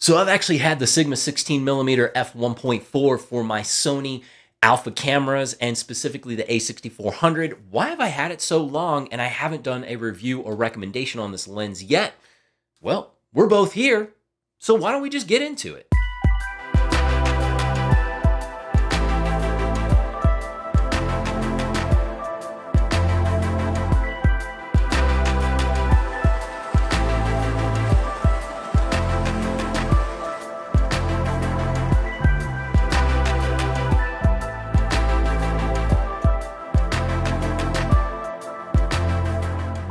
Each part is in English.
So I've actually had the Sigma 16mm f1.4 for my Sony Alpha cameras and specifically the a6400. Why have I had it so long and I haven't done a review or recommendation on this lens yet? Well, we're both here, so why don't we just get into it?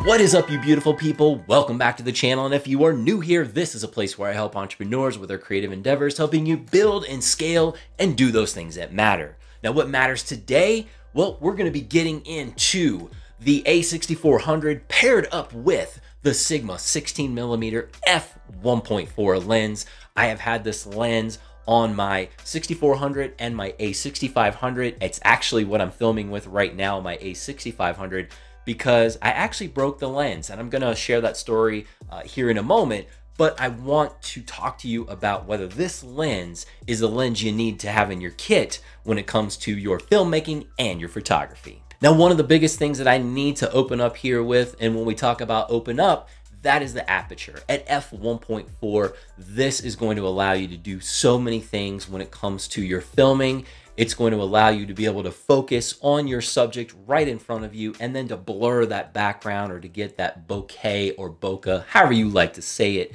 What is up, you beautiful people? Welcome back to the channel, and if you are new here, this is a place where I help entrepreneurs with their creative endeavors, helping you build and scale and do those things that matter. Now, what matters today? Well, we're going to be getting into the a6400 paired up with the Sigma 16mm f1.4 lens. I have had this lens on my 6400 and my a6500. It's actually what I'm filming with right now, my a6500. Because I actually broke the lens, and I'm gonna share that story here in a moment, but I want to talk to you about whether this lens is the lens you need to have in your kit when it comes to your filmmaking and your photography. Now, one of the biggest things that I need to open up here with, and when we talk about open up, that is the aperture. At f1.4, this is going to allow you to do so many things when it comes to your filming. It's going to allow you to be able to focus on your subject right in front of you and then to blur that background or to get that bokeh or bokeh, however you like to say it.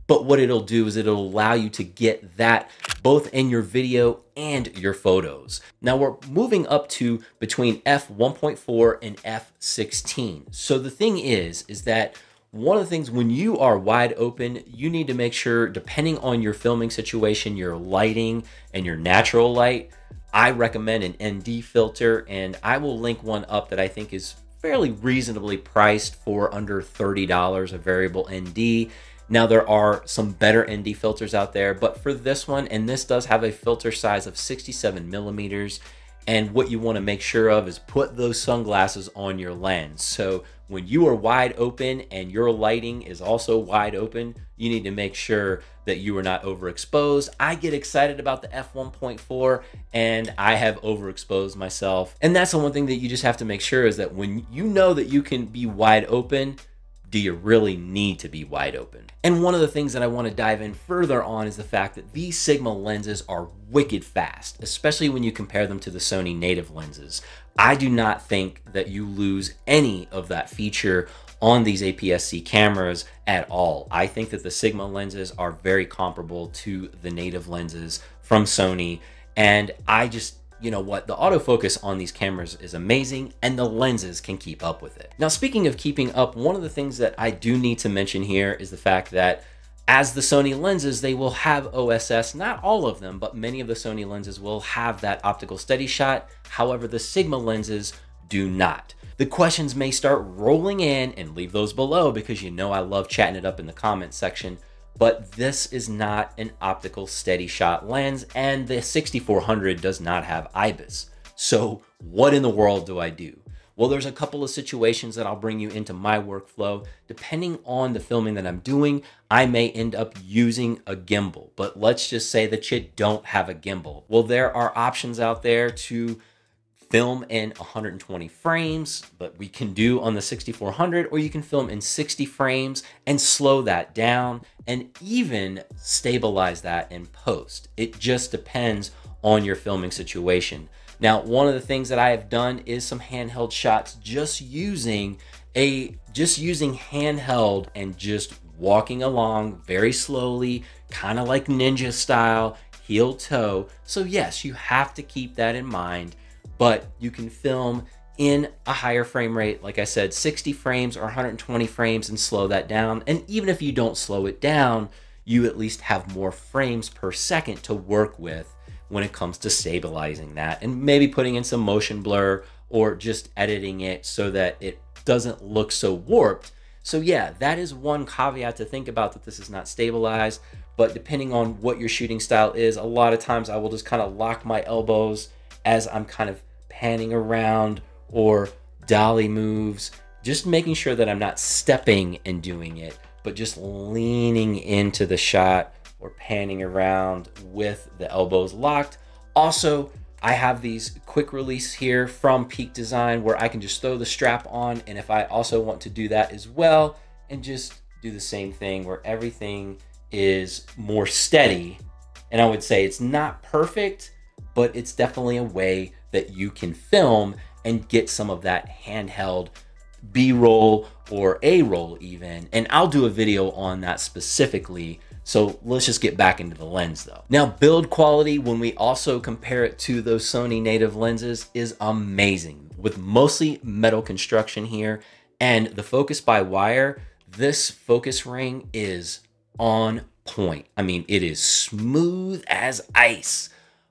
But what it'll do is it'll allow you to get that both in your video and your photos. Now we're moving up to between f1.4 and f16. So the thing is that one of the things when you are wide open, you need to make sure, depending on your filming situation, your lighting and your natural light, I recommend an ND filter, and I will link one up that I think is fairly reasonably priced for under $30, a variable ND. Now there are some better ND filters out there, but for this one, and this does have a filter size of 67mm, and what you want to make sure of is put those sunglasses on your lens. So when you are wide open and your lighting is also wide open, you need to make sure that you are not overexposed. I get excited about the f1.4 and I have overexposed myself. And that's the one thing that you just have to make sure is that when you know that you can be wide open, do you really need to be wide open? And one of the things that I want to dive in further on is the fact that these Sigma lenses are wicked fast, especially when you compare them to the Sony native lenses. I do not think that you lose any of that feature on these APS-C cameras at all. I think that the Sigma lenses are very comparable to the native lenses from Sony, and I just, you know what, the autofocus on these cameras is amazing and the lenses can keep up with it. Now, speaking of keeping up, one of the things that I do need to mention here is the fact that as the Sony lenses, they will have OSS, not all of them, but many of the Sony lenses will have that optical steady shot. However, the Sigma lenses do not. The questions may start rolling in, and leave those below because you know I love chatting it up in the comments section. But this is not an optical steady shot lens, and the 6400 does not have IBIS. So what in the world do I do? Well, there's a couple of situations that I'll bring you into my workflow. Depending on the filming that I'm doing, I may end up using a gimbal, but let's just say that you don't have a gimbal. Well, there are options out there to film in 120 frames, but we can do on the 6400, or you can film in 60 frames and slow that down and even stabilize that in post. It just depends on your filming situation. Now, one of the things that I have done is some handheld shots, just using handheld and just walking along very slowly, kind of like ninja style, heel toe. So yes, you have to keep that in mind. But you can film in a higher frame rate, like I said, 60 frames or 120 frames, and slow that down. And even if you don't slow it down, you at least have more frames per second to work with when it comes to stabilizing that and maybe putting in some motion blur or just editing it so that it doesn't look so warped. So yeah, that is one caveat to think about, that this is not stabilized. But depending on what your shooting style is, a lot of times I will just kind of lock my elbows as I'm kind of panning around, or dolly moves, just making sure that I'm not stepping and doing it, but just leaning into the shot or panning around with the elbows locked. Also, I have these quick release here from Peak Design where I can just throw the strap on, and if I also want to do that as well and just do the same thing where everything is more steady. And I would say it's not perfect, but it's definitely a way that you can film and get some of that handheld B-roll or A-roll even. And I'll do a video on that specifically. So let's just get back into the lens though. Now, build quality, when we also compare it to those Sony native lenses, is amazing with mostly metal construction here. And the focus by wire, this focus ring is on point. I mean, it is smooth as ice,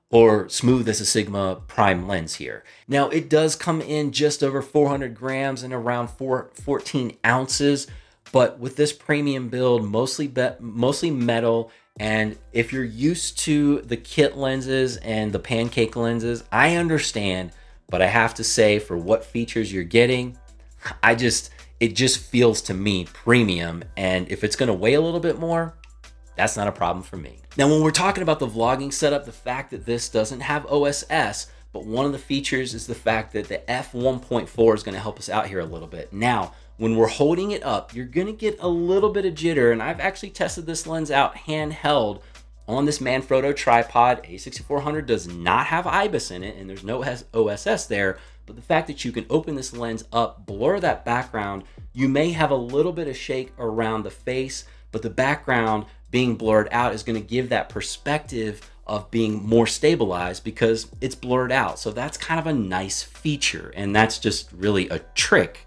or smooth as a Sigma prime lens here. Now, it does come in just over 400 grams and around 14 ounces. But with this premium build, mostly metal, and if you're used to the kit lenses and the pancake lenses, I understand, but I have to say, for what features you're getting, it just feels to me premium. And if it's gonna weigh a little bit more, that's not a problem for me. Now, when we're talking about the vlogging setup, the fact that this doesn't have OSS, but one of the features is the fact that the f1.4 is gonna help us out here a little bit. Now, when we're holding it up, you're gonna get a little bit of jitter, and I've actually tested this lens out handheld on this Manfrotto tripod. A6400 does not have IBIS in it, and there's no OSS there, but the fact that you can open this lens up, blur that background, you may have a little bit of shake around the face, but the background being blurred out is gonna give that perspective of being more stabilized because it's blurred out. So that's kind of a nice feature, and that's just really a trick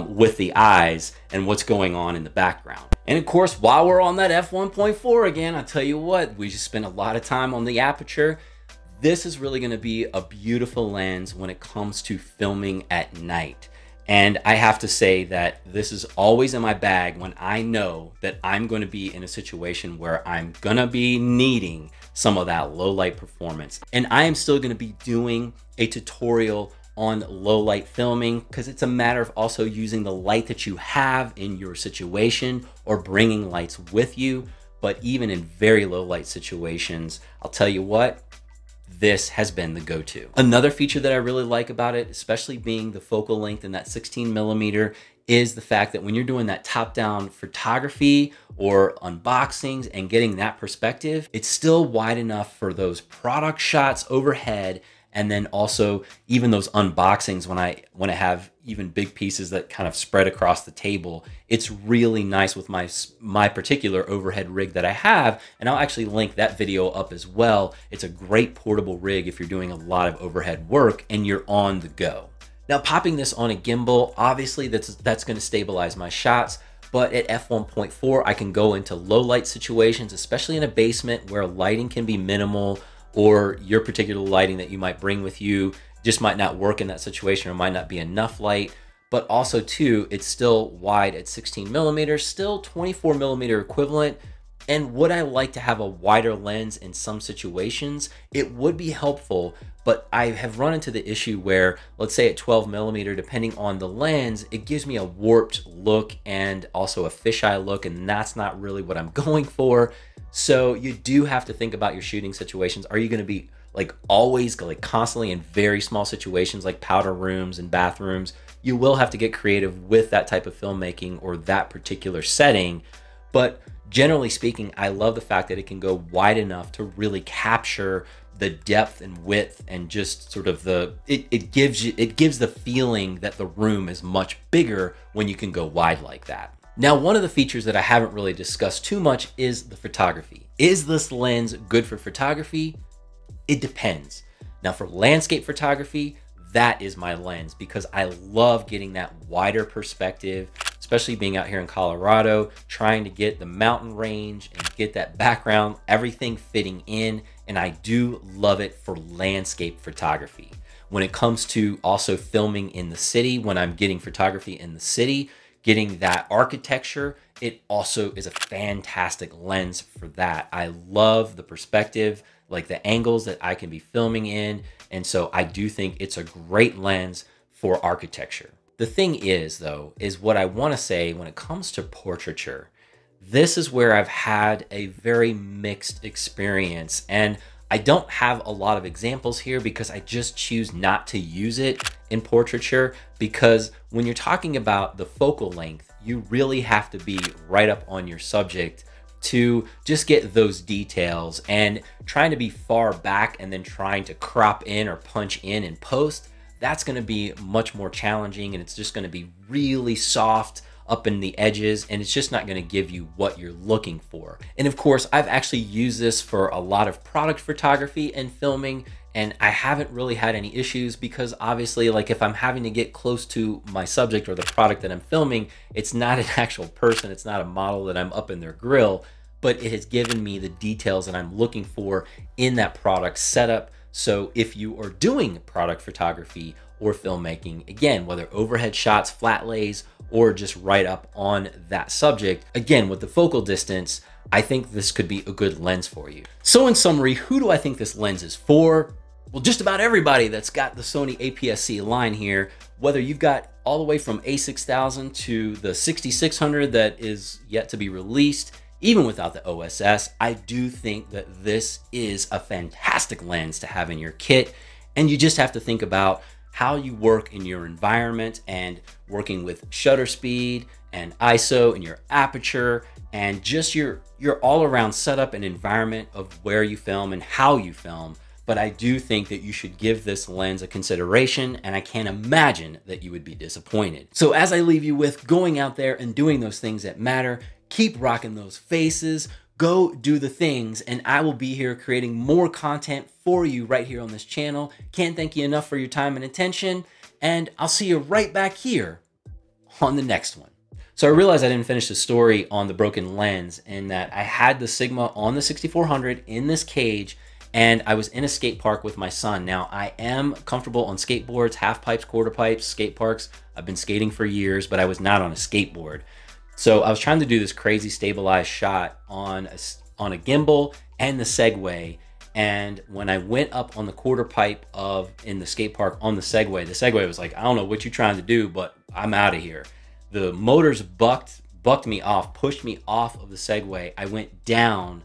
with the eyes and what's going on in the background. And of course, while we're on that f1.4 again, I tell you what, we just spent a lot of time on the Aperture. This is really gonna be a beautiful lens when it comes to filming at night. And I have to say that this is always in my bag when I know that I'm going to be in a situation where I'm going to be needing some of that low light performance. And I am still going to be doing a tutorial on low light filming, because it's a matter of also using the light that you have in your situation or bringing lights with you. But even in very low light situations, I'll tell you what, this has been the go-to. Another feature that I really like about it, especially being the focal length in that 16mm, is the fact that when you're doing that top-down photography or unboxings and getting that perspective, it's still wide enough for those product shots overhead. And then also even those unboxings, when I have even big pieces that kind of spread across the table, it's really nice with my particular overhead rig that I have. And I'll actually link that video up as well. It's a great portable rig if you're doing a lot of overhead work and you're on the go. Now, popping this on a gimbal, obviously that's going to stabilize my shots. But at f1.4, I can go into low light situations, especially in a basement where lighting can be minimal, or your particular lighting that you might bring with you just might not work in that situation or might not be enough light. But also too, it's still wide at 16mm, still 24mm equivalent. And would I like to have a wider lens in some situations? It would be helpful, but I have run into the issue where, let's say at 12mm, depending on the lens, it gives me a warped look and also a fisheye look, and that's not really what I'm going for. So you do have to think about your shooting situations. Are you going to be like always like constantly in very small situations like powder rooms and bathrooms? You will have to get creative with that type of filmmaking or that particular setting. But generally speaking, I love the fact that it can go wide enough to really capture the depth and width, and just sort of it gives the feeling that the room is much bigger when you can go wide like that. Now, one of the features that I haven't really discussed too much is the photography. Is this lens good for photography? It depends. Now, for landscape photography, that is my lens, because I love getting that wider perspective, especially being out here in Colorado, trying to get the mountain range and get that background, everything fitting in. And I do love it for landscape photography. When it comes to also filming in the city, when I'm getting photography in the city, getting that architecture, it also is a fantastic lens for that. I love the perspective, like the angles that I can be filming in. And so I do think it's a great lens for architecture. The thing is, though, is what I want to say when it comes to portraiture, this is where I've had a very mixed experience. And I don't have a lot of examples here because I just choose not to use it in portraiture, because when you're talking about the focal length, you really have to be right up on your subject to just get those details. And trying to be far back and then trying to crop in or punch in post, that's going to be much more challenging, and it's just going to be really soft up in the edges, and it's just not going to give you what you're looking for. And of course, I've actually used this for a lot of product photography and filming, and I haven't really had any issues, because obviously, like, if I'm having to get close to my subject or the product that I'm filming, it's not an actual person, it's not a model that I'm up in their grill, but it has given me the details that I'm looking for in that product setup. So if you are doing product photography or filmmaking, again, whether overhead shots, flat lays, or just right up on that subject, again, with the focal distance, I think this could be a good lens for you. So in summary, who do I think this lens is for? Well, just about everybody that's got the Sony APS-C line here, whether you've got all the way from a6000 to the 6600 that is yet to be released, even without the OSS, I do think that this is a fantastic lens to have in your kit. And you just have to think about how you work in your environment and working with shutter speed and ISO and your aperture and just your all around setup and environment of where you film and how you film. But I do think that you should give this lens a consideration, and I can't imagine that you would be disappointed. So as I leave you with going out there and doing those things that matter, keep rocking those faces, go do the things, and I will be here creating more content for you right here on this channel. Can't thank you enough for your time and attention, and I'll see you right back here on the next one. So I realized I didn't finish the story on the broken lens, in that I had the Sigma on the 6400 in this cage, and I was in a skate park with my son. Now, I am comfortable on skateboards, half pipes, quarter pipes, skate parks. I've been skating for years, but I was not on a skateboard. So I was trying to do this crazy stabilized shot on a gimbal and the Segway. And when I went up on the quarter pipe in the skate park on the Segway was like, I don't know what you're trying to do, but I'm out of here. The motors bucked me off, pushed me off of the Segway. I went down.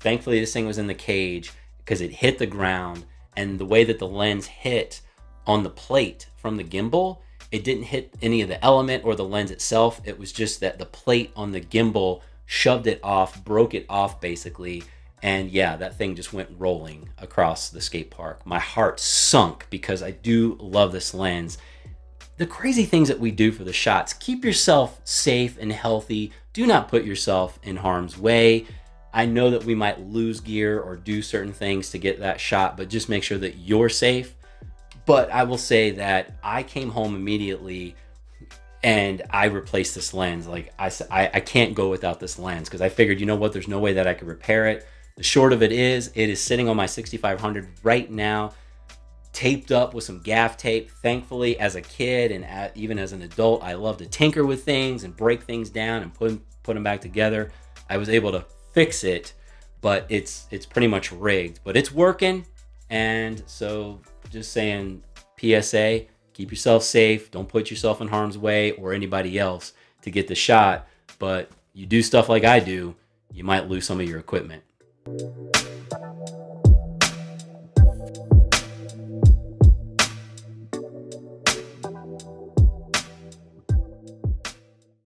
Thankfully, this thing was in the cage because it hit the ground. And the way that the lens hit on the plate from the gimbal, it didn't hit any of the element or the lens itself. It was just that the plate on the gimbal shoved it off, broke it off basically. And yeah, that thing just went rolling across the skate park. My heart sunk because I do love this lens. The crazy things that we do for the shots: keep yourself safe and healthy. Do not put yourself in harm's way. I know that we might lose gear or do certain things to get that shot, but just make sure that you're safe. But I will say that I came home immediately and I replaced this lens. Like I can't go without this lens, because I figured, you know what, there's no way that I could repair it. The short of it is sitting on my 6500 right now, taped up with some gaff tape. Thankfully, as a kid and even as an adult, I love to tinker with things and break things down and put them back together. I was able to fix it, but it's pretty much rigged, but it's working. And so just saying, PSA, keep yourself safe. Don't put yourself in harm's way or anybody else to get the shot. But you do stuff like I do, you might lose some of your equipment.